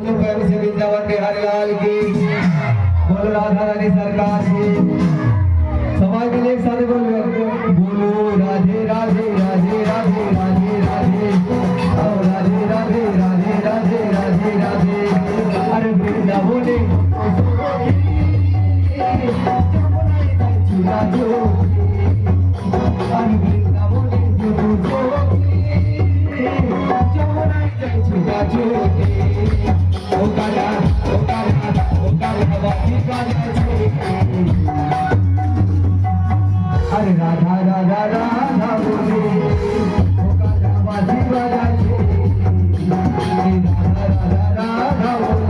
प्रेम से वृंदावन बिहारी लाल की बोलो राधा रानी सरकार की समाज के लिए एक साथ बोलो राधे राधे राधे राधे राधे राधे राधे राधे राधे राधे राधे राधे अरे वृंदावने चुरा जो अरे वृंदावने चुरा जो अरे राधा राधा राधा बोले बाजी बाजा राधा राधा राधा